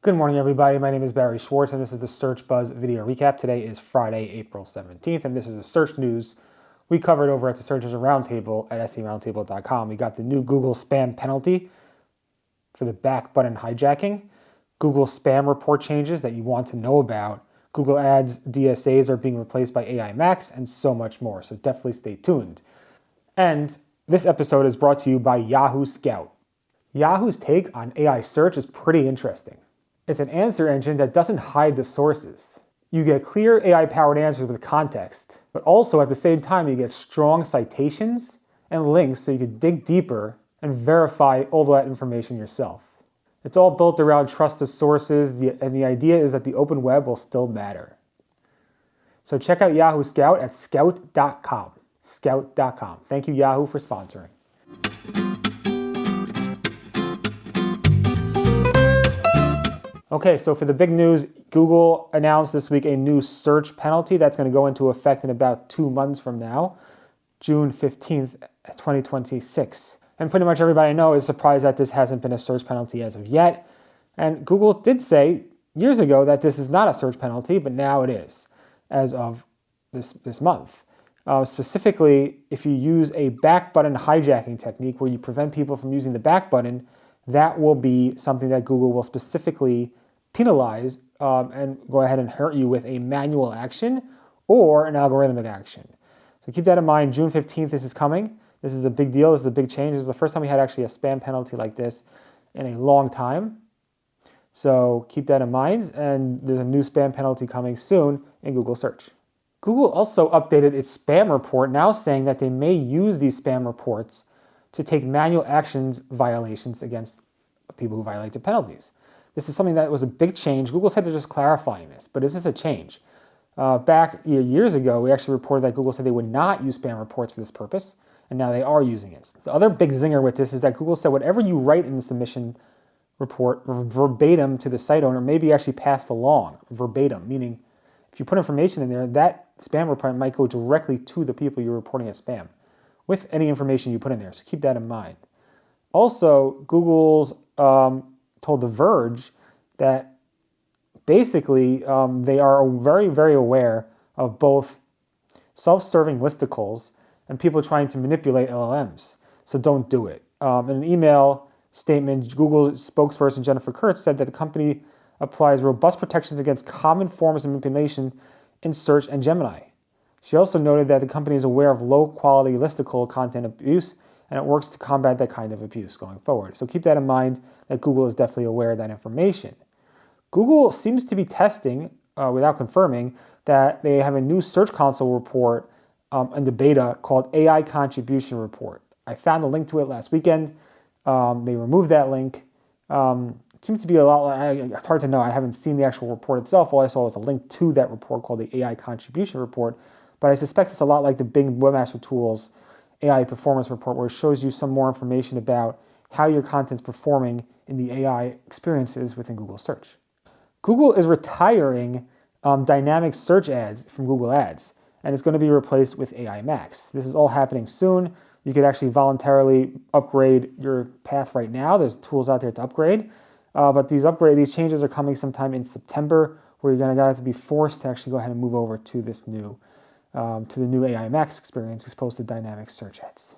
Good morning, everybody. My name is Barry Schwartz, and this is the Search Buzz video recap. Today is Friday, April 17th, and this is the search news we covered over at the Search Engine Roundtable at seroundtable.com. We got the new Google spam penalty for the back button hijacking, Google spam report changes that you want to know about, Google Ads DSAs are being replaced by AI Max, and so much more. So definitely stay tuned. And this episode is brought to you by Yahoo Scout. Yahoo's take on AI search is pretty interesting. It's an answer engine that doesn't hide the sources. You get clear AI-powered answers with context, but also at the same time you get strong citations and links so you can dig deeper and verify all that information yourself. It's all built around trusted sources, and the idea is that the open web will still matter. So check out Yahoo Scout at scout.com. Scout.com. Thank you, Yahoo, for sponsoring. Okay, so for the big news, Google announced this week a new search penalty that's going to go into effect in about 2 months from now, June 15th, 2026. And pretty much everybody I know is surprised that this hasn't been a search penalty as of yet. And Google did say years ago that this is not a search penalty, but now it is, as of this month. Specifically, if you use a back button hijacking technique where you prevent people from using the back button, that will be something that Google will specifically penalize and go ahead and hurt you with a manual action or an algorithmic action. So keep that in mind. June 15th, this is coming. This is a big deal. This is a big change. This is the first time we had actually a spam penalty like this in a long time. So keep that in mind. And there's a new spam penalty coming soon in Google search. Google also updated its spam report, now saying that they may use these spam reports to take manual actions violations against people who violate the penalties. This is something that was a big change. Google said they're just clarifying this, but this is a change. Back years ago, we actually reported that Google said they would not use spam reports for this purpose, and now they are using it. The other big zinger with this is that Google said whatever you write in the submission report verbatim to the site owner may be actually passed along verbatim, meaning if you put information in there, that spam report might go directly to the people you're reporting as spam with any information you put in there. So keep that in mind. Also, Google's told The Verge that basically they are very, very aware of both self-serving listicles and people trying to manipulate LLMs. So don't do it. In an email statement, Google spokesperson Jennifer Kurtz said that the company applies robust protections against common forms of manipulation in Search and Gemini. She also noted that the company is aware of low-quality listicle content abuse, and it works to combat that kind of abuse going forward. So keep that in mind, that Google is definitely aware of that information. Google seems to be testing, without confirming, that they have a new Search Console report in the beta called AI Contribution Report. I found a link to it last weekend. They removed that link. It seems to be a lot, it's hard to know. I haven't seen the actual report itself. All I saw was a link to that report called the AI Contribution Report. But I suspect it's a lot like the Bing Webmaster Tools AI Performance Report, where it shows you some more information about how your content's performing in the AI experiences within Google Search. Google is retiring dynamic search ads from Google Ads, and it's going to be replaced with AI Max. This is all happening soon. You could actually voluntarily upgrade your path right now. There's tools out there to upgrade, but these changes are coming sometime in September, where you're going to have to be forced to actually go ahead and move over to this new to the new AI Max experience exposed to dynamic search ads.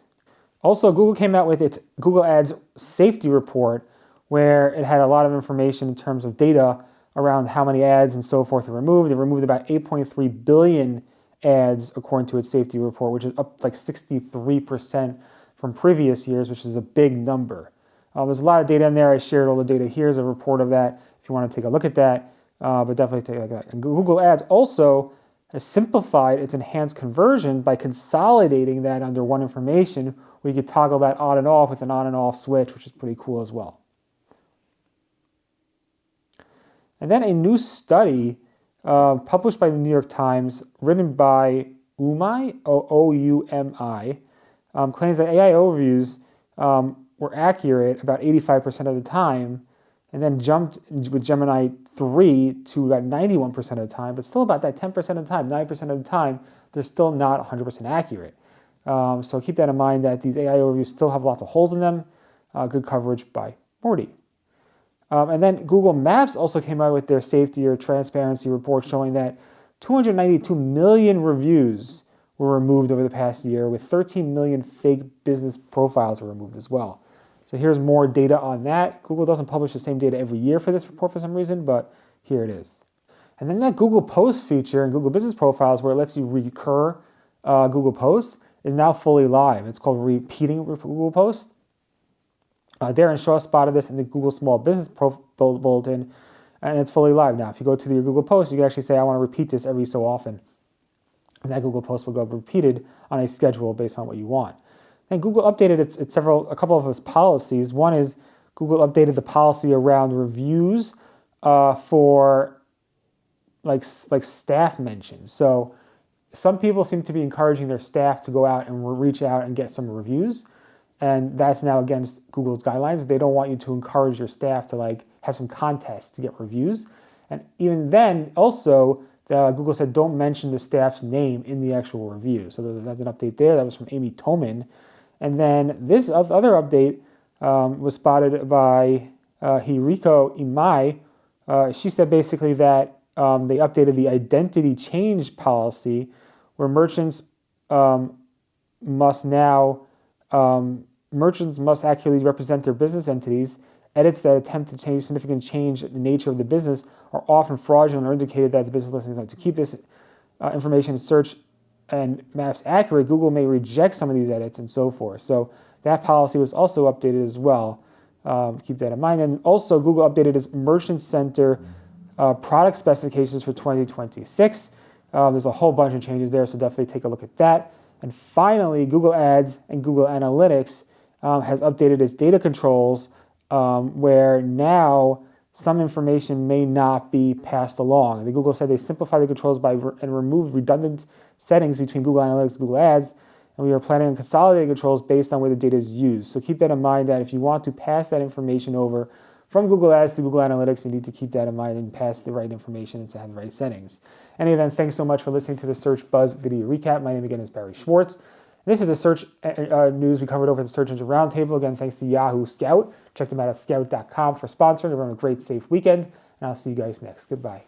Also, Google came out with its Google Ads safety report, where it had a lot of information in terms of data around how many ads and so forth are removed. It removed about 8.3 billion ads according to its safety report, which is up like 63% from previous years, which is a big number. There's a lot of data in there. I shared all the data. Here's a report of that if you want to take a look at that, but definitely take a look at that. And Google Ads also has simplified its enhanced conversion by consolidating that under one information, where you could toggle that on and off with an on and off switch, which is pretty cool as well. And then a new study published by the New York Times, written by Oumi, O-U-M-I, claims that AI overviews were accurate about 85% of the time, and then jumped with Gemini 3 to about 91% of the time, but still about that 10% of the time, 9% of the time, they're still not 100% accurate. So keep that in mind, that these AI overviews still have lots of holes in them. Good coverage by Morty. And then Google Maps also came out with their safety or transparency report showing that 292 million reviews were removed over the past year, with 13 million fake business profiles were removed as well. So here's more data on that. Google doesn't publish the same data every year for this report for some reason, but here it is. And then that Google Post feature in Google Business Profiles, where it lets you recur Google Posts, is now fully live. It's called Repeating Google Post. Darren Shaw spotted this in the Google Small Business Bulletin, and it's fully live now. If you go to your Google Post, you can actually say, I want to repeat this every so often. And that Google Post will go repeated on a schedule based on what you want. And Google updated a couple of its policies. One is Google updated the policy around reviews for like staff mentions. So some people seem to be encouraging their staff to go out and reach out and get some reviews. And that's now against Google's guidelines. They don't want you to encourage your staff to like have some contests to get reviews. And even then, also, Google said don't mention the staff's name in the actual review. So that's an update there. That was from Amy Toman. And then this other update was spotted by Hiriko Imai. She said basically that they updated the identity change policy, where merchants must accurately represent their business entities. Edits that attempt to significant change the nature of the business are often fraudulent or indicated that the business listing is to keep this information in search and maps accurate. Google may reject some of these edits and so forth. So that policy was also updated as well. Keep that in mind. And also Google updated its Merchant Center product specifications for 2026. There's a whole bunch of changes there, so definitely take a look at that. And finally, Google Ads and Google Analytics has updated its data controls, where now some information may not be passed along. And Google said they simplified the controls and removed redundant settings between Google Analytics and Google Ads, and we are planning on consolidating controls based on where the data is used. So keep that in mind, that if you want to pass that information over from Google Ads to Google Analytics, you need to keep that in mind and pass the right information and to have the right settings. In any event, thanks so much for listening to the Search Buzz video recap. My name again is Barry Schwartz. This is the search news we covered over at the Search Engine Roundtable. Again, thanks to Yahoo Scout. Check them out at scout.com for sponsoring. Everyone have a great, safe weekend, and I'll see you guys next. Goodbye.